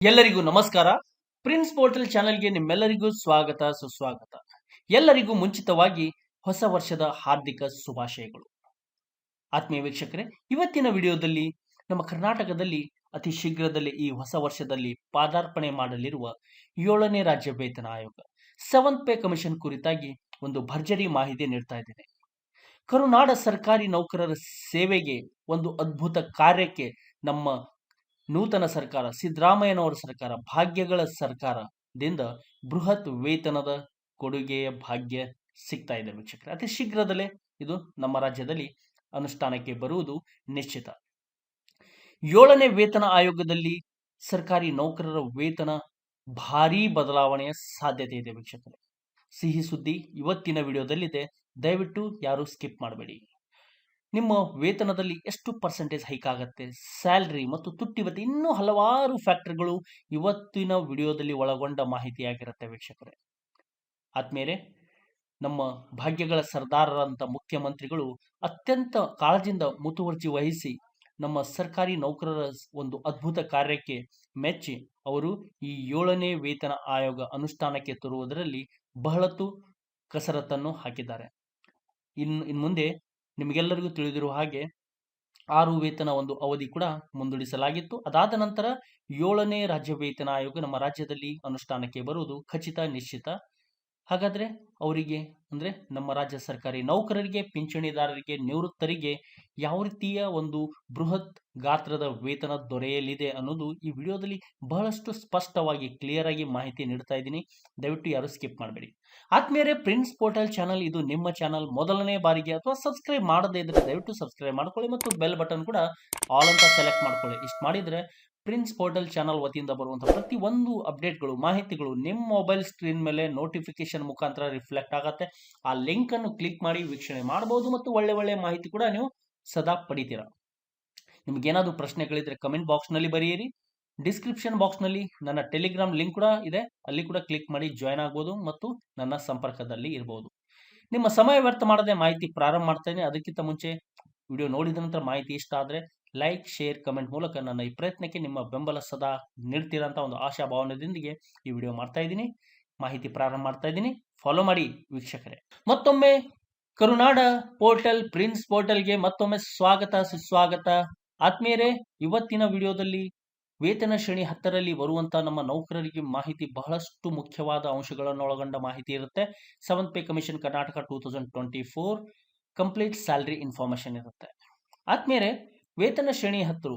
ಎಲ್ಲರಿಗೂ ನಮಸ್ಕಾರ. Prince portal ಚಾನೆಲ್ಗೆ ನಿಮ್ಮೆಲ್ಲರಿಗೂ ಸ್ವಾಗತ ಸುಸ್ವಾಗತ. ಎಲ್ಲರಿಗೂ ಮುಂಚಿತವಾಗಿ ಹೊಸ ವರ್ಷದ ಹಾರ್ದಿಕ ಶುಭಾಶಯಗಳು. ಆತ್ಮೀಯ ವೀಕ್ಷಕರೇ, ಇವತ್ತಿನ ವಿಡಿಯೋದಲ್ಲಿ ನಮ್ಮ ಕರ್ನಾಟಕದಲ್ಲಿ ಅತಿ ಶೀಘ್ರದಲ್ಲೇ ಈ ಹೊಸ ವರ್ಷದಲ್ಲಿ ಪಾದಾರ್ಪಣೆ ಮಾಡಲಿರುವ 7ನೇ ರಾಜ್ಯ ವೇತನ ಆಯೋಗ 7th ಪೇ ಕಮಿಷನ್ ಕುರಿತಾಗಿ ಒಂದು ಭರ್ಜರಿ ಮಾಹಿತಿ ನೀಡ್ತಾ ಇದ್ದೇನೆ. ಕರುನಾಡ ಸರ್ಕಾರಿ ನೌಕರರ ಸೇವೆಗೆ ಒಂದು ಅದ್ಭುತ ಕಾರ್ಯಕ್ಕೆ ನಮ್ಮ ನೂತನ ಸರ್ಕಾರ, ಸಿದ್ದರಾಮಯ್ಯನವರ ಸರ್ಕಾರ, ಭಾಗ್ಯಗಳ ಸರ್ಕಾರದಿಂದ ಬೃಹತ್ ವೇತನದ ಕೊಡುಗೆಯ ಭಾಗ್ಯ ಸಿಗ್ತಾ ಇದೆ ವೀಕ್ಷಕರೇ. ಅತಿ ಶೀಘ್ರದಲ್ಲೇ ಇದು ನಮ್ಮ ರಾಜ್ಯದಲ್ಲಿ ಅನುಷ್ಠಾನಕ್ಕೆ ಬರುವುದು ನಿಶ್ಚಿತ. 7ನೇ ವೇತನ ಆಯೋಗದಲ್ಲಿ ಸರ್ಕಾರಿ ನೌಕರರ ವೇತನ ಭಾರೀ ಬದಲಾವಣೆಯ ಸಾಧ್ಯತೆ ಇದೆ ವೀಕ್ಷಕರೇ. ಸಿಹಿ ಸುದ್ದಿ ಇವತ್ತಿನ ವಿಡಿಯೋದಲ್ಲಿದೆ, ದಯವಿಟ್ಟು ಯಾರು ಸ್ಕಿಪ್ ಮಾಡಬೇಡಿ. ನಿಮ್ಮ ವೇತನದಲ್ಲಿ ಎಷ್ಟು ಪರ್ಸೆಂಟೇಜ್ ಹೈಕ್ ಆಗುತ್ತೆ, ಸ್ಯಾಲ್ರಿ ಮತ್ತು ತುಟ್ಟಿ ಭತ್ಯೆ, ಇನ್ನೂ ಹಲವಾರು ಫ್ಯಾಕ್ಟರ್ಗಳು ಇವತ್ತಿನ ವಿಡಿಯೋದಲ್ಲಿ ಒಳಗೊಂಡ ಮಾಹಿತಿಯಾಗಿರುತ್ತೆ ವೀಕ್ಷಕರೇ. ಆದ್ಮೇಲೆ ನಮ್ಮ ಭಾಗ್ಯಗಳ ಸರ್ದಾರರಂತ ಮುಖ್ಯಮಂತ್ರಿಗಳು ಅತ್ಯಂತ ಕಾಳಜಿಯಿಂದ ಮುತುವರ್ಜಿ ವಹಿಸಿ ನಮ್ಮ ಸರ್ಕಾರಿ ನೌಕರರ ಒಂದು ಅದ್ಭುತ ಕಾರ್ಯಕ್ಕೆ ಮೆಚ್ಚಿ ಅವರು ಈ 7ನೇ ವೇತನ ಆಯೋಗ ಅನುಷ್ಠಾನಕ್ಕೆ ತರುವುದರಲ್ಲಿ ಬಹಳತ್ತು ಕಸರತ್ತನ್ನು ಹಾಕಿದ್ದಾರೆ. ಇನ್ನು ಮುಂದೆ ನಿಮಗೆಲ್ಲರಿಗೂ ತಿಳಿದಿರುವ ಹಾಗೆ 6 ವೇತನ ಒಂದು ಅವಧಿ ಕೂಡ ಮುಂದೂಡಿಸಲಾಗಿತ್ತು. ಅದಾದ ನಂತರ 7ನೇ ರಾಜ್ಯ ವೇತನ ಆಯೋಗ ನಮ್ಮ ರಾಜ್ಯದಲ್ಲಿ ಅನುಷ್ಠಾನಕ್ಕೆ ಬರುವುದು ಖಚಿತ ನಿಶ್ಚಿತ. ಹಾಗಾದ್ರೆ ಅವರಿಗೆ ಅಂದ್ರೆ ನಮ್ಮ ರಾಜ್ಯ ಸರ್ಕಾರಿ ನೌಕರರಿಗೆ, ಪಿಂಚಣಿದಾರರಿಗೆ, ನಿವೃತ್ತರಿಗೆ ಯಾವ ರೀತಿಯ ಒಂದು ಬೃಹತ್ ಗಾತ್ರದ ವೇತನ ದೊರೆಯಲಿದೆ ಅನ್ನೋದು ಈ ವಿಡಿಯೋದಲ್ಲಿ ಬಹಳಷ್ಟು ಸ್ಪಷ್ಟವಾಗಿ ಕ್ಲಿಯರ್ ಆಗಿ ಮಾಹಿತಿ ನೀಡ್ತಾ ಇದ್ದೀನಿ. ದಯವಿಟ್ಟು ಯಾರು ಸ್ಕಿಪ್ ಮಾಡಬೇಡಿ. ಆದ್ಮೇಲೆ ಪ್ರಿನ್ಸ್ ಪೋರ್ಟಲ್ ಚಾನಲ್ ಇದು ನಿಮ್ಮ ಚಾನಲ್, ಮೊದಲನೇ ಬಾರಿಗೆ ಅಥವಾ ಸಬ್ಸ್ಕ್ರೈಬ್ ಮಾಡದೇ ಇದ್ರೆ ದಯವಿಟ್ಟು ಸಬ್ಸ್ಕ್ರೈಬ್ ಮಾಡ್ಕೊಳ್ಳಿ ಮತ್ತು ಬೆಲ್ ಬಟನ್ ಕೂಡ ಆಲ್ ಅಂತ ಸೆಲೆಕ್ಟ್ ಮಾಡ್ಕೊಳ್ಳಿ. ಇಷ್ಟು ಮಾಡಿದ್ರೆ ಪ್ರಿನ್ಸ್ ಪೋರ್ಟಲ್ ಚಾನಲ್ ವತಿಯಿಂದ ಬರುವಂತಹ ಪ್ರತಿ ಒಂದು ಅಪ್ಡೇಟ್ಗಳು, ಮಾಹಿತಿಗಳು ನಿಮ್ಮ ಮೊಬೈಲ್ ಸ್ಕ್ರೀನ್ ಮೇಲೆ ನೋಟಿಫಿಕೇಶನ್ ಮುಖಾಂತರ ರಿಫ್ಲೆಕ್ಟ್ ಆಗುತ್ತೆ. ಆ ಲಿಂಕ್ ಅನ್ನು ಕ್ಲಿಕ್ ಮಾಡಿ ವೀಕ್ಷಣೆ ಮಾಡಬಹುದು ಮತ್ತು ಒಳ್ಳೆ ಮಾಹಿತಿ ಕೂಡ ನೀವು ಸದಾ ಪಡಿತೀರಾ. ನಿಮ್ಗೇನಾದ್ರೂ ಪ್ರಶ್ನೆಗಳಿದ್ರೆ ಕಮೆಂಟ್ ಬಾಕ್ಸ್ ನಲ್ಲಿ ಬರೆಯಿರಿ. ಡಿಸ್ಕ್ರಿಪ್ಷನ್ ಬಾಕ್ಸ್ ನಲ್ಲಿ ನನ್ನ ಟೆಲಿಗ್ರಾಮ್ ಲಿಂಕ್ ಕೂಡ ಇದೆ, ಅಲ್ಲಿ ಕೂಡ ಕ್ಲಿಕ್ ಮಾಡಿ ಜಾಯ್ನ್ ಆಗ್ಬೋದು ಮತ್ತು ನನ್ನ ಸಂಪರ್ಕದಲ್ಲಿ ಇರಬಹುದು. ನಿಮ್ಮ ಸಮಯ ವ್ಯರ್ಥ ಮಾಡದೆ ಮಾಹಿತಿ ಪ್ರಾರಂಭ ಮಾಡ್ತೇನೆ. ಅದಕ್ಕಿಂತ ಮುಂಚೆ ವಿಡಿಯೋ ನೋಡಿದ ನಂತರ ಮಾಹಿತಿ ಇಷ್ಟ ಆದ್ರೆ ಲೈಕ್, ಶೇರ್, ಕಮೆಂಟ್ ಮೂಲಕ ನನ್ನ ಈ ಪ್ರಯತ್ನಕ್ಕೆ ನಿಮ್ಮ ಬೆಂಬಲ ಸದಾ ನೀಡ್ತೀರಂತ ಒಂದು ಆಶಾಭಾವನೆಯೊಂದಿಗೆ ಈ ವಿಡಿಯೋ ಮಾಡ್ತಾ ಇದ್ದೀನಿ. ಮಾಹಿತಿ ಪ್ರಾರಂಭ ಮಾಡ್ತಾ ಇದ್ದೀನಿ, ಫಾಲೋ ಮಾಡಿ ವೀಕ್ಷಕರೇ. ಮತ್ತೊಮ್ಮೆ ಕರುನಾಡ ಪೋರ್ಟಲ್, ಪ್ರಿನ್ಸ್ ಪೋರ್ಟಲ್ಗೆ ಮತ್ತೊಮ್ಮೆ ಸ್ವಾಗತ ಸುಸ್ವಾಗತ. ಆತ್ಮೀಯರೇ, ಇವತ್ತಿನ ವಿಡಿಯೋದಲ್ಲಿ ವೇತನ ಶ್ರೇಣಿ 10ರಲ್ಲಿ ಬರುವಂತಹ ನಮ್ಮ ನೌಕರರಿಗೆ ಮಾಹಿತಿ ಬಹಳಷ್ಟು ಮುಖ್ಯವಾದ ಅಂಶಗಳನ್ನು ಒಳಗೊಂಡ ಮಾಹಿತಿ ಇರುತ್ತೆ. 7th pay commission Karnataka 2024 complete salary information ಇರುತ್ತೆ. ಆದ್ಮೇಲೆ ವೇತನ ಶ್ರೇಣಿ 10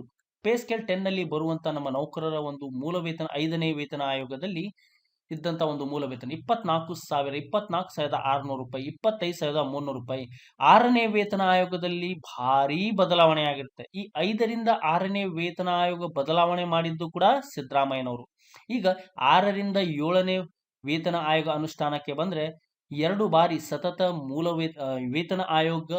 ಪೇ ಸ್ಕೇಲ್ 10 ನಲ್ಲಿ ಬರುವಂತಹ ನಮ್ಮ ನೌಕರರ ಒಂದು ಮೂಲ ವೇತನ 5ನೇ ವೇತನ ಆಯೋಗದಲ್ಲಿ ಇದ್ದಂತ ಒಂದು ಮೂಲ ವೇತನ 24,600 ರೂಪಾಯಿ, 25,300 ರೂಪಾಯಿ. 6ನೇ ವೇತನ ಆಯೋಗದಲ್ಲಿ ಭಾರೀ ಬದಲಾವಣೆ ಆಗಿರುತ್ತೆ. ಈ 5ರಿಂದ 6ನೇ ವೇತನ ಆಯೋಗ ಬದಲಾವಣೆ ಮಾಡಿದ್ದು ಕೂಡ ಸಿದ್ದರಾಮಯ್ಯನವರು. ಈಗ 6ರಿಂದ 7ನೇ ವೇತನ ಆಯೋಗ ಅನುಷ್ಠಾನಕ್ಕೆ ಬಂದ್ರೆ 2 ಬಾರಿ ಸತತ ಮೂಲ ವೇತನ ಆಯೋಗ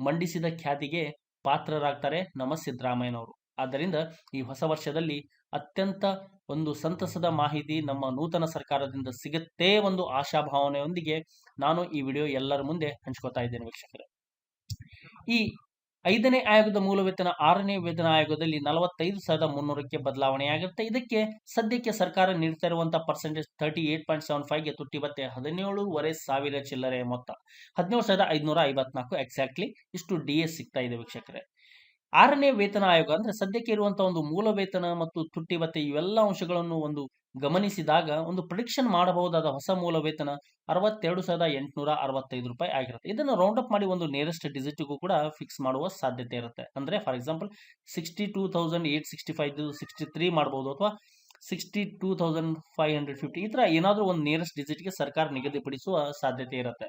ಮಂಡಿಸಿದ ಖ್ಯಾತಿಗೆ ಪಾತ್ರರಾಗ್ತಾರೆ ನಮ್ಮ ಸಿದ್ದರಾಮಯ್ಯನವರು. ಆದ್ದರಿಂದ ಈ ಹೊಸ ವರ್ಷದಲ್ಲಿ ಅತ್ಯಂತ ಒಂದು ಸಂತಸದ ಮಾಹಿತಿ ನಮ್ಮ ನೂತನ ಸರ್ಕಾರದಿಂದ ಸಿಗುತ್ತೆ ಒಂದು ಆಶಾಭಾವನೆಯೊಂದಿಗೆ ನಾನು ಈ ವಿಡಿಯೋ ಎಲ್ಲರ ಮುಂದೆ ಹಂಚ್ಕೋತಾ ಇದ್ದೇನೆ ವೀಕ್ಷಕರೇ. ಈ 5ನೇ ಆಯೋಗದ ಮೂಲ ವೇತನ 6ನೇ ವೇತನ ಆಯೋಗದಲ್ಲಿ 45,300ಕ್ಕೆ ಬದಲಾವಣೆಯಾಗುತ್ತೆ. ಇದಕ್ಕೆ ಸದ್ಯಕ್ಕೆ ಸರ್ಕಾರ ನೀಡ್ತಾ ಇರುವಂತಹ ಪರ್ಸೆಂಟೇಜ್ 38.75ಗೆ ತುಟ್ಟಿ ಭತ್ಯೆ 17,500 ಚಿಲ್ಲರೆ ಮೊತ್ತ 17,554 ಎಕ್ಸಾಕ್ಟ್ಲಿ ಇಷ್ಟು DA ಸಿಗ್ತಾ ಇದೆ ವೀಕ್ಷಕರೇ. 6ನೇ ವೇತನ ಆಯೋಗ ಅಂದ್ರೆ ಸದ್ಯಕ್ಕೆ ಇರುವಂತಹ ಒಂದು ಮೂಲ ವೇತನ ಮತ್ತು ತುಟ್ಟಿ ಭತ್ಯೆ ಇವೆಲ್ಲ ಅಂಶಗಳನ್ನು ಒಂದು ಗಮನಿಸಿದಾಗ ಒಂದು ಪ್ರಿಡಿಕ್ಷನ್ ಮಾಡಬಹುದಾದ ಹೊಸ ಮೂಲ ವೇತನ 62,865 ರೂಪಾಯಿ ಆಗಿರುತ್ತೆ. ಇದನ್ನು ರೌಂಡ್ ಅಪ್ ಮಾಡಿ ಒಂದು ನಿಯರೆಸ್ಟ್ ಡಿಜಿಟ್ಗೂ ಕೂಡ ಫಿಕ್ಸ್ ಮಾಡುವ ಸಾಧ್ಯತೆ ಇರುತ್ತೆ. ಅಂದ್ರೆ ಫಾರ್ ಎಕ್ಸಾಂಪಲ್ 62,865 63 ಮಾಡಬಹುದು ಅಥವಾ 62,550 ಈ ತರ ಏನಾದ್ರೂ ಒಂದು ನಿಯರೆಸ್ಟ್ ಡಿಜಿಟ್ಗೆ ಸರ್ಕಾರ ನಿಗದಿಪಡಿಸುವ ಸಾಧ್ಯತೆ ಇರುತ್ತೆ.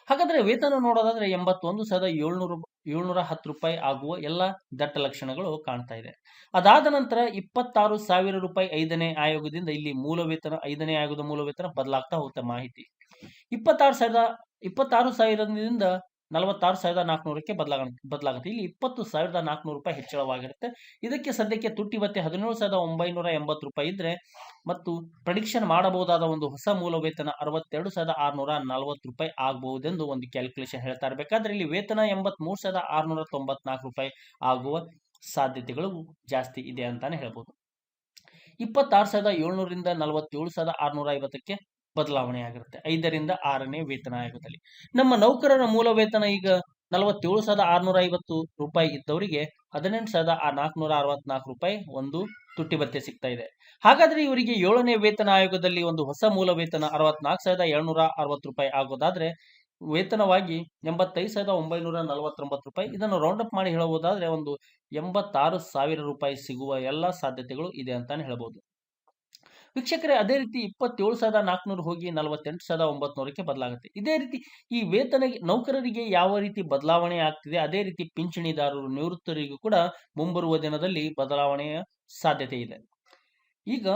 ಹಾಗಾದ್ರೆ ವೇತನ ನೋಡೋದಾದ್ರೆ 81,710 ರೂಪಾಯಿ ಆಗುವ ಎಲ್ಲ ದಟ್ಟ ಲಕ್ಷಣಗಳು ಕಾಣ್ತಾ ಇದೆ. ಅದಾದ ನಂತರ 26,000 ರೂಪಾಯಿ 5ನೇ ಆಯೋಗದಿಂದ ಇಲ್ಲಿ ಮೂಲ ವೇತನ 5ನೇ ಆಯೋಗದ ಮೂಲ ವೇತನ ಬದಲಾಗ್ತಾ ಹೋಗುತ್ತೆ. ಮಾಹಿತಿ 26,000ದಿಂದ 46,400ಕ್ಕೆ ಬದಲಾಗುತ್ತೆ. ಇಲ್ಲಿ 20,400 ರೂಪಾಯಿ ಹೆಚ್ಚಳವಾಗಿರುತ್ತೆ. ಇದಕ್ಕೆ ಸದ್ಯಕ್ಕೆ ತುಟ್ಟಿ ಭತ್ಯೆ 17,980 ರೂಪಾಯಿ ಇದ್ರೆ ಮತ್ತು ಪ್ರೆಡಿಕ್ಷನ್ ಮಾಡಬಹುದಾದ ಒಂದು ಹೊಸ ಮೂಲ ವೇತನ 62,640 ರೂಪಾಯಿ ಆಗಬಹುದೆಂದು ಒಂದು ಕ್ಯಾಲ್ಕುಲೇಷನ್ ಹೇಳ್ತಾ ಇರಬೇಕಾದ್ರೆ ಇಲ್ಲಿ ವೇತನ 83,694 ರೂಪಾಯಿ ಆಗುವ ಸಾಧ್ಯತೆಗಳು ಜಾಸ್ತಿ ಇದೆ ಅಂತಾನೆ ಹೇಳ್ಬೋದು. 26,700ರಿಂದ 47,650ಕ್ಕೆ ಬದಲಾವಣೆ ಆಗಿರುತ್ತೆ 5ರಿಂದ 6ನೇ ವೇತನ ಆಯೋಗದಲ್ಲಿ. ನಮ್ಮ ನೌಕರರ ಮೂಲ ವೇತನ ಈಗ 47,650 ರೂಪಾಯಿ ಇದ್ದವರಿಗೆ 18,464 ರೂಪಾಯಿ ಒಂದು ತುಟ್ಟಿ ಭತ್ಯೆ ಸಿಗ್ತಾ ಇದೆ. ಹಾಗಾದ್ರೆ ಇವರಿಗೆ 7ನೇ ವೇತನ ಆಯೋಗದಲ್ಲಿ ಒಂದು ಹೊಸ ಮೂಲ ವೇತನ 64,760 ರೂಪಾಯಿ ಆಗೋದಾದ್ರೆ ವೇತನವಾಗಿ 85,949 ರೂಪಾಯಿ. ಇದನ್ನು ರೌಂಡ್ ಅಪ್ ಮಾಡಿ ಹೇಳಬಹುದಾದ್ರೆ ಒಂದು 86,000 ರೂಪಾಯಿ ಸಿಗುವ ಎಲ್ಲ ಸಾಧ್ಯತೆಗಳು ಇದೆ ಅಂತಾನೆ ಹೇಳ್ಬೋದು. ವೀಕ್ಷಕರೇ, ಅದೇ ರೀತಿ 27,400 ಹೋಗಿ 48,900ಕ್ಕೆ ಬದಲಾಗುತ್ತೆ. ಇದೇ ರೀತಿ ಈ ವೇತನ ನೌಕರರಿಗೆ ಯಾವ ರೀತಿ ಬದಲಾವಣೆ ಆಗ್ತಿದೆ, ಅದೇ ರೀತಿ ಪಿಂಚಣಿದಾರರು ನಿವೃತ್ತರಿಗೂ ಕೂಡ ಮುಂಬರುವ ದಿನದಲ್ಲಿ ಬದಲಾವಣೆಯ ಸಾಧ್ಯತೆ ಇದೆ. ಈಗ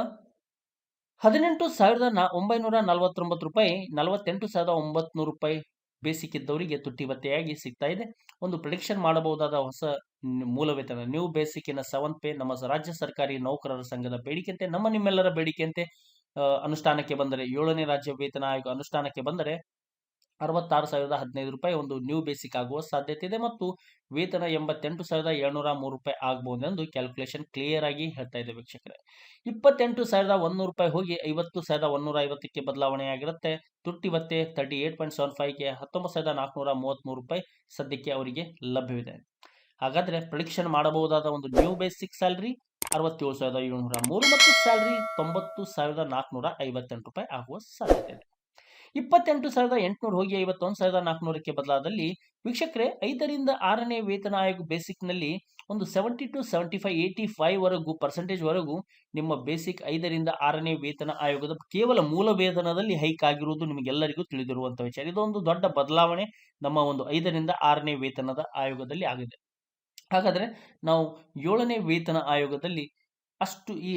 18,949 ರೂಪಾಯಿ 48,900 ರೂಪಾಯಿ ಬೇಸಿಕ್ ಇದ್ದವರಿಗೆ ತುಟ್ಟಿ ಭತ್ಯೆಯಾಗಿ ಸಿಗ್ತಾ ಇದೆ. ಒಂದು ಪ್ರಿಡಿಕ್ಷನ್ ಮಾಡಬಹುದಾದ ಹೊಸ ಮೂಲ ವೇತನ new basic in 7th pay ನಮ್ಮ ರಾಜ್ಯ ಸರ್ಕಾರಿ ನೌಕರರ ಸಂಘದ ಬೇಡಿಕೆಯಂತೆ, ನಮ್ಮ ನಿಮ್ಮೆಲ್ಲರ ಬೇಡಿಕೆಯಂತೆ ಅನುಷ್ಠಾನಕ್ಕೆ ಬಂದರೆ 7ನೇ ರಾಜ್ಯ ವೇತನ ಆಯೋಗ ಅನುಷ್ಠಾನಕ್ಕೆ ಬಂದರೆ 66,015 ರೂಪಾಯಿ ಒಂದು ನ್ಯೂ ಬೇಸಿಕ್ ಆಗುವ ಸಾಧ್ಯತೆ ಇದೆ ಮತ್ತು ವೇತನ 88,703 ರೂಪಾಯಿ ಆಗಬಹುದೆಂದು ಕ್ಯಾಲ್ಕುಲೇಷನ್ ಕ್ಲಿಯರ್ ಆಗಿ ಹೇಳ್ತಾ ಇದೆ ವೀಕ್ಷಕರೇ. 28,100 ರೂಪಾಯಿ ಹೋಗಿ 50,150ಕ್ಕೆ ಬದಲಾವಣೆ ಆಗಿರುತ್ತೆ. ತುಟ್ಟಿ ಭತ್ಯೆ 38.75ಗೆ 19,433 ರೂಪಾಯಿ ಸದ್ಯಕ್ಕೆ ಅವರಿಗೆ ಲಭ್ಯವಿದೆ. ಹಾಗಾದ್ರೆ ಪ್ರಿಡಿಕ್ಷನ್ ಮಾಡಬಹುದಾದ ಒಂದು ನ್ಯೂ ಬೇಸಿಕ್ ಸ್ಯಾಲರಿ 67,703 ಮತ್ತು ಸ್ಯಾಲರಿ 90,458 ರೂಪಾಯಿ ಆಗುವ ಸಾಧ್ಯತೆ ಇದೆ. 28,800 ಹೋಗಿ 51,400ಕ್ಕೆ ಬದಲಾದಲ್ಲಿ ವೀಕ್ಷಕರೇ 5ರಿಂದ 6ನೇ ವೇತನ ಆಯೋಗ ಬೇಸಿಕ್ ನಲ್ಲಿ ಒಂದು 70 to 75 85 ವರೆಗೂ ಪರ್ಸೆಂಟೇಜ್ ವರೆಗೂ ನಿಮ್ಮ ಬೇಸಿಕ್ 5ರಿಂದ 6ನೇ ವೇತನ ಆಯೋಗದ ಕೇವಲ ಮೂಲ ವೇತನದಲ್ಲಿ ಹೈಕ್ ಆಗಿರುವುದು ನಿಮಗೆಲ್ಲರಿಗೂ ತಿಳಿದಿರುವಂತಹ ವಿಚಾರ. ಇದೊಂದು ದೊಡ್ಡ ಬದಲಾವಣೆ ನಮ್ಮ ಒಂದು 5ರಿಂದ 6ನೇ ವೇತನದ ಆಯೋಗದಲ್ಲಿ ಆಗಿದೆ. ಹಾಗಾದ್ರೆ ನಾವು 7ನೇ ವೇತನ ಆಯೋಗದಲ್ಲಿ ಅಷ್ಟು ಈ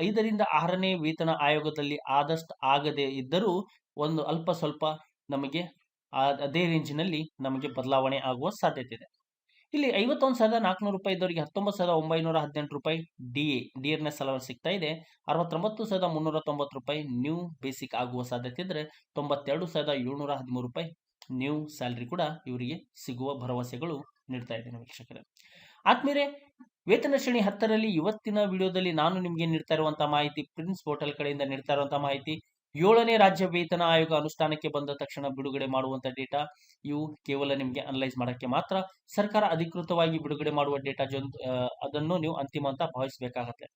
5ರಿಂದ 6ನೇ ವೇತನ ಆಯೋಗದಲ್ಲಿ ಆದಷ್ಟು ಆಗದೆ ಇದ್ದರೂ ಒಂದು ಅಲ್ಪ ಸ್ವಲ್ಪ ನಮಗೆ ಅದೇ ರೇಂಜಿನಲ್ಲಿ ನಮಗೆ ಬದಲಾವಣೆ ಆಗುವ ಸಾಧ್ಯತೆ ಇದೆ. ಇಲ್ಲಿ 51,400 ರೂಪಾಯಿ ಇದ್ದವರಿಗೆ 19,918 ರೂಪಾಯಿ ಡಿಯರ್ನೆಸ್ ಅಲವನ್ಸ್ ಸಿಗ್ತಾ ಇದೆ. 69,390 ರೂಪಾಯಿ ನ್ಯೂ ಬೇಸಿಕ್ ಆಗುವ ಸಾಧ್ಯತೆ ಇದ್ರೆ 92,713 ರೂಪಾಯಿ ನ್ಯೂ ಸ್ಯಾಲರಿ ಕೂಡ ಇವರಿಗೆ ಸಿಗುವ ಭರವಸೆಗಳು ನೀಡ್ತಾ ಇದ್ದೇನೆ ವೀಕ್ಷಕರೇ. ಆದ್ಮೇಲೆ ವೇತನ ಶ್ರೇಣಿ 10ರಲ್ಲಿ ಇವತ್ತಿನ ವಿಡಿಯೋದಲ್ಲಿ ನಾನು ನಿಮಗೆ ನೀಡ್ತಾ ಇರುವಂತಹ ಮಾಹಿತಿ, ಪ್ರಿನ್ಸ್ ಪೋರ್ಟಲ್ ಕಡೆಯಿಂದ ನೀಡ್ತಾ ಇರುವಂತಹ ಮಾಹಿತಿ, 7ನೇ ರಾಜ್ಯ ವೇತನ ಆಯೋಗ ಅನುಷ್ಠಾನಕ್ಕೆ ಬಂದ ತಕ್ಷಣ ಬಿಡುಗಡೆ ಮಾಡುವಂತ ಡೇಟಾ. ಇವು ಕೇವಲ ನಿಮಗೆ ಅನಲೈಸ್ ಮಾಡಕ್ಕೆ ಮಾತ್ರ. ಸರ್ಕಾರ ಅಧಿಕೃತವಾಗಿ ಬಿಡುಗಡೆ ಮಾಡುವ ಡೇಟಾ ಅದನ್ನು ನೀವು ಅಂತಿಮ ಅಂತ ಭಾವಿಸಬೇಕಾಗತ್ತೆ.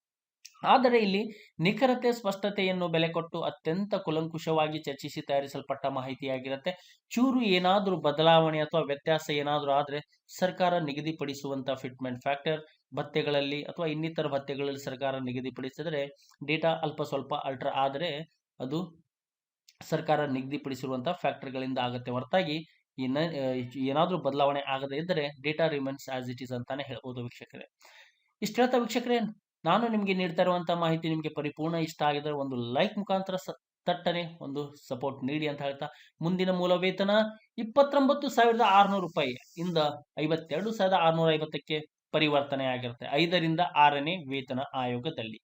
ಆದರೆ ಇಲ್ಲಿ ನಿಖರತೆ ಸ್ಪಷ್ಟತೆಯನ್ನು ಬೆಲೆ ಕೊಟ್ಟು ಅತ್ಯಂತ ಕುಲಂಕುಷವಾಗಿ ಚರ್ಚಿಸಿ ತಯಾರಿಸಲ್ಪಟ್ಟ ಮಾಹಿತಿಯಾಗಿರುತ್ತೆ. ಚೂರು ಏನಾದರೂ ಬದಲಾವಣೆ ಅಥವಾ ವ್ಯತ್ಯಾಸ ಏನಾದರೂ ಆದ್ರೆ ಸರ್ಕಾರ ನಿಗದಿಪಡಿಸುವಂತ ಫಿಟ್ಮೆಂಟ್ ಫ್ಯಾಕ್ಟರ್ ಭತ್ಯೆಗಳಲ್ಲಿ ಅಥವಾ ಇನ್ನಿತರ ಭತ್ಯೆಗಳಲ್ಲಿ ಸರ್ಕಾರ ನಿಗದಿಪಡಿಸಿದರೆ ಡೇಟಾ ಅಲ್ಪ ಸ್ವಲ್ಪ ಅಲ್ಟರ್ ಆದರೆ ಅದು ಸರ್ಕಾರ ನಿಗದಿಪಡಿಸಿರುವಂತಹ ಫ್ಯಾಕ್ಟರ್ಗಳಿಂದ ಆಗುತ್ತೆ ಹೊರತಾಗಿ ಏನಾದ್ರೂ ಬದಲಾವಣೆ ಆಗದೇ ಇದ್ದರೆ data remains as it is ಅಂತಾನೆ ಹೇಳ್ಬೋದು ವೀಕ್ಷಕರೇ. ಇಷ್ಟ ಹೇಳ್ತಾ ವೀಕ್ಷಕರೇ, ನಾನು ನಿಮಗೆ ನೀಡ್ತಾ ಇರುವಂತಹ ಮಾಹಿತಿ ನಿಮಗೆ ಪರಿಪೂರ್ಣ ಇಷ್ಟ ಆಗಿದ್ರೆ ಒಂದು ಲೈಕ್ ಮುಖಾಂತರ ತಟ್ಟನೆ ಒಂದು ಸಪೋರ್ಟ್ ನೀಡಿ ಅಂತ ಹೇಳ್ತಾ, ಮುಂದಿನ ಮೂಲ ವೇತನ 29,600 ರೂಪಾಯಿ ಇಂದ 52,650ಕ್ಕೆ ಪರಿವರ್ತನೆ ಆಗಿರುತ್ತೆ 5ರಿಂದ 6ನೇ ವೇತನ ಆಯೋಗದಲ್ಲಿ.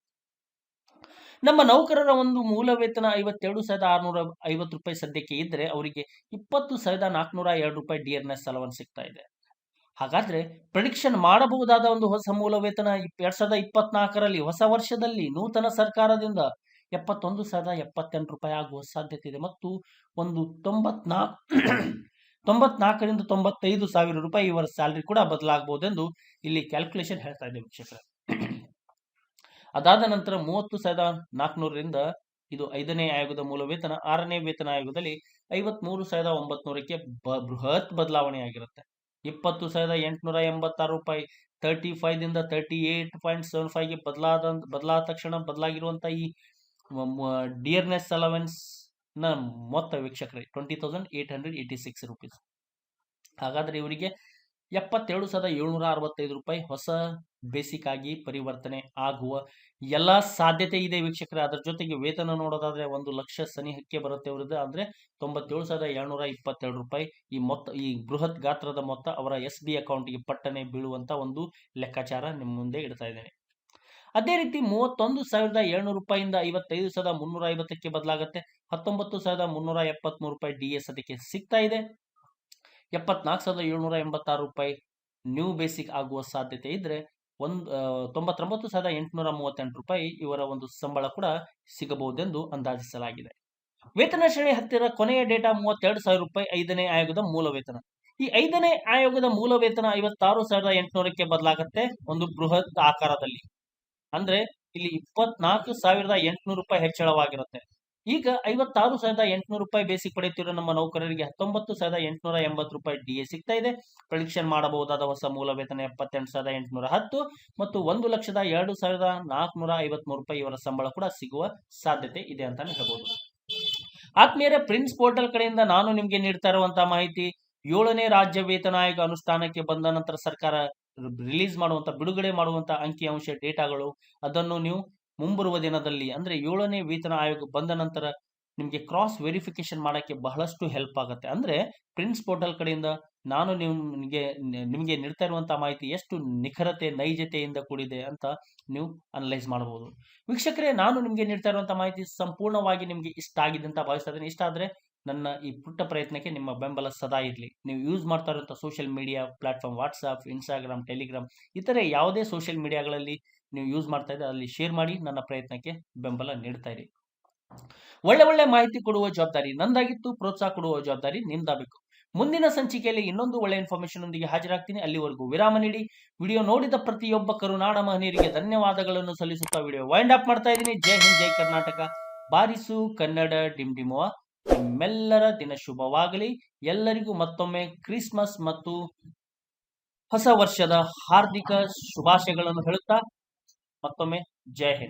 ನಮ್ಮ ನೌಕರರ ಒಂದು ಮೂಲ ವೇತನ 52,650 ರೂಪಾಯಿ ಸದ್ಯಕ್ಕೆ ಇದ್ರೆ ಅವರಿಗೆ 20,402 ರೂಪಾಯಿ ಡಿಯರ್ನೆಸ್ ಅಲವನ್ಸ್ ಸಿಗ್ತಾ ಇದೆ. ಹಾಗಾದ್ರೆ ಪ್ರಿಡಿಕ್ಷನ್ ಮಾಡಬಹುದಾದ ಒಂದು ಹೊಸ ಮೂಲ ವೇತನ 2024ರಲ್ಲಿ ಹೊಸ ವರ್ಷದಲ್ಲಿ ನೂತನ ಸರ್ಕಾರದಿಂದ 71,078 ರೂಪಾಯಿ ಆಗುವ ಸಾಧ್ಯತೆ ಇದೆ ಮತ್ತು ಒಂದು 94ರಿಂದ 95,000 ರೂಪಾಯಿ ಇವರ ಸ್ಯಾಲರಿ ಕೂಡ ಬದಲಾಗಬಹುದೆಂದು ಇಲ್ಲಿ ಕ್ಯಾಲ್ಕುಲೇಷನ್ ಹೇಳ್ತಾ ಇದೆ ವೀಕ್ಷಕರೇ. ಅದಾದ ನಂತರ 30,400ರಿಂದ ಇದು 5ನೇ ಆಯೋಗದ ಮೂಲ ವೇತನ 6ನೇ ವೇತನ ಆಯೋಗದಲ್ಲಿ 53,900ಕ್ಕೆ ಬೃಹತ್ ಬದಲಾವಣೆ ಆಗಿರುತ್ತೆ. 20,886 ರೂಪಾಯಿ 35ದಿಂದ 38.75ಗೆ ಬದಲಾದ ತಕ್ಷಣ ಬದಲಾಗಿರುವಂತಹ ಈ ಡಿಯರ್ನೆಸ್ ಅಲವೆನ್ಸ್ ನ ಮೊತ್ತ ವೀಕ್ಷಕರೇ 20,886 ರೂಪೀಸ್. ಹಾಗಾದ್ರೆ ಇವರಿಗೆ 72,765 ರೂಪಾಯಿ ಹೊಸ ಬೇಸಿಕ್ ಆಗಿ ಪರಿವರ್ತನೆ ಆಗುವ ಎಲ್ಲಾ ಸಾಧ್ಯತೆ ಇದೆ ವೀಕ್ಷಕರೇ. ಅದರ ಜೊತೆಗೆ ವೇತನ ನೋಡೋದಾದ್ರೆ 1 ಲಕ್ಷ ಸನಿಹಕ್ಕೆ ಬರುತ್ತೆ ಅವರದ್ದು. ಅಂದ್ರೆ 97,722 ರೂಪಾಯಿ ಈ ಮೊತ್ತ, ಈ ಬೃಹತ್ ಗಾತ್ರದ ಮೊತ್ತ ಅವರ SB ಅಕೌಂಟ್ಗೆ ಪಟ್ಟನೆ ಬೀಳುವಂತ ಒಂದು ಲೆಕ್ಕಾಚಾರ ನಿಮ್ಮ ಮುಂದೆ ಇಡ್ತಾ ಇದ್ದೇನೆ. ಅದೇ ರೀತಿ 31,700 ರೂಪಾಯಿಂದ 55,350ಕ್ಕೆ ಬದಲಾಗುತ್ತೆ. 19,373 ರೂಪಾಯಿ DS ಅದಕ್ಕೆ ಸಿಗ್ತಾ ಇದೆ. 74,786 ರೂಪಾಯಿ ನ್ಯೂ ಬೇಸಿಕ್ ಆಗುವ ಸಾಧ್ಯತೆ ಇದ್ರೆ ರೂಪಾಯಿ ಇವರ ಒಂದು ಸಂಬಳ ಕೂಡ ಸಿಗಬಹುದೆಂದು ಅಂದಾಜಿಸಲಾಗಿದೆ. ವೇತನ ಶ್ರೇಣಿ ಹತ್ತಿರ ಕೊನೆಯ ಡೇಟಾ 32,000 ರೂಪಾಯಿ 5ನೇ ಆಯೋಗದ ಮೂಲ ವೇತನ. ಈ 5ನೇ ಆಯೋಗದ ಮೂಲ ವೇತನ 56,800ಕ್ಕೆ ಬದಲಾಗುತ್ತೆ ಒಂದು ಬೃಹತ್ ಆಕಾರದಲ್ಲಿ. ಅಂದ್ರೆ ಇಲ್ಲಿ 24,800 ರೂಪಾಯಿ ಹೆಚ್ಚಳವಾಗಿರುತ್ತೆ. ಈಗ 56,800 ರೂಪಾಯಿ ಬೇಸಿಕ್ ಪಡೆಯುತ್ತಿರುವ ನಮ್ಮ ನೌಕರರಿಗೆ 19,880 ರೂಪಾಯಿ ಡಿಎ ಸಿಗ್ತಾ ಇದೆ. ಪ್ರಿಡಿಕ್ಷನ್ ಮಾಡಬಹುದಾದ ಹೊಸ ಮೂಲ ವೇತನ 78,810 ಮತ್ತು 1,02,453 ರೂಪಾಯಿ ಇವರ ಸಂಬಳ ಕೂಡ ಸಿಗುವ ಸಾಧ್ಯತೆ ಇದೆ ಅಂತಾನೆ ಹೇಳ್ಬೋದು. ಆತ್ಮೀಯರೇ, ಪ್ರಿನ್ಸ್ ಪೋರ್ಟಲ್ ಕಡೆಯಿಂದ ನಾನು ನಿಮ್ಗೆ ನೀಡ್ತಾ ಇರುವಂತಹ ಮಾಹಿತಿ 7ನೇ ರಾಜ್ಯ ವೇತನ ಆಯೋಗ ಅನುಷ್ಠಾನಕ್ಕೆ ಬಂದ ನಂತರ ಸರ್ಕಾರ ರಿಲೀಸ್ ಮಾಡುವಂತ ಬಿಡುಗಡೆ ಮಾಡುವಂತ ಅಂಕಿಅಂಶ ಡೇಟಾಗಳು, ಅದನ್ನು ನೀವು ಮುಂಬರುವ ದಿನದಲ್ಲಿ ಅಂದ್ರೆ 7ನೇ ವೇತನ ಆಯೋಗ ಬಂದ ನಂತರ ನಿಮಗೆ ಕ್ರಾಸ್ ವೆರಿಫಿಕೇಶನ್ ಮಾಡಕ್ಕೆ ಬಹಳಷ್ಟು ಹೆಲ್ಪ್ ಆಗುತ್ತೆ. ಅಂದ್ರೆ ಪ್ರಿನ್ಸ್ ಪೋರ್ಟಲ್ ಕಡೆಯಿಂದ ನಾನು ನಿಮಗೆ ನೀಡ್ತಾ ಇರುವಂತಹ ಮಾಹಿತಿ ಎಷ್ಟು ನಿಖರತೆ ನೈಜತೆಯಿಂದ ಕೂಡಿದೆ ಅಂತ ನೀವು ಅನಲೈಸ್ ಮಾಡಬಹುದು. ವೀಕ್ಷಕರೇ, ನಾನು ನಿಮಗೆ ನೀಡ್ತಾ ಇರುವಂತಹ ಮಾಹಿತಿ ಸಂಪೂರ್ಣವಾಗಿ ನಿಮಗೆ ಇಷ್ಟ ಆಗಿದೆ ಅಂತ ಭಾವಿಸ್ತಾ ಇದ್ದೀನಿ. ಇಷ್ಟ ಆದ್ರೆ ನನ್ನ ಈ ಪುಟ್ಟ ಪ್ರಯತ್ನಕ್ಕೆ ನಿಮ್ಮ ಬೆಂಬಲ ಸದಾ ಇರಲಿ. ನೀವು ಯೂಸ್ ಮಾಡ್ತಾ ಇರುವಂತಹ social media platform WhatsApp, Instagram, Telegram ಇತರೆ ಯಾವುದೇ ಸೋಷಿಯಲ್ ಮೀಡಿಯಾಗಳಲ್ಲಿ ನೀವು ಯೂಸ್ ಮಾಡ್ತಾ ಇದ್ರೆ ಅಲ್ಲಿ ಶೇರ್ ಮಾಡಿ ನನ್ನ ಪ್ರಯತ್ನಕ್ಕೆ ಬೆಂಬಲ ನೀಡ್ತಾ ಇರಿ. ಒಳ್ಳೆ ಮಾಹಿತಿ ಕೊಡುವ ಜವಾಬ್ದಾರಿ ನಂದಾಗಿತ್ತು, ಪ್ರೋತ್ಸಾಹ ಕೊಡುವ ಜವಾಬ್ದಾರಿ ನಿಮ್ದಾಗಬೇಕು. ಮುಂದಿನ ಸಂಚಿಕೆಯಲ್ಲಿ ಇನ್ನೊಂದು ಒಳ್ಳೆ ಇನ್ಫಾರ್ಮೇಶನ್ ಒಂದಿಗೆ ಹಾಜರಾಗ್ತೀನಿ. ಅಲ್ಲಿವರೆಗೂ ವಿರಾಮ ನೀಡಿ. ವಿಡಿಯೋ ನೋಡಿದ ಪ್ರತಿಯೊಬ್ಬ ಕರುನಾಡ ಮಹನೀಯರಿಗೆ ಧನ್ಯವಾದಗಳನ್ನು ಸಲ್ಲಿಸುತ್ತಾ ವಿಡಿಯೋ ವೈಂಡ್ ಅಪ್ ಮಾಡ್ತಾ ಇದ್ದೀನಿ. ಜೈ ಹಿಂದ್, ಜೈ ಕರ್ನಾಟಕ, ಬಾರಿಸು ಕನ್ನಡ ಡಿಂಡಿಮುವ. ನಿಮ್ಮೆಲ್ಲರ ದಿನ ಶುಭವಾಗಲಿ. ಎಲ್ಲರಿಗೂ ಮತ್ತೊಮ್ಮೆ ಕ್ರಿಸ್ಮಸ್ ಮತ್ತು ಹೊಸ ವರ್ಷದ ಹಾರ್ದಿಕ ಶುಭಾಶಯಗಳನ್ನು ಹೇಳುತ್ತಾ ಮತ್ತೊಮ್ಮೆ ಜೈ ಹಿಂದ್.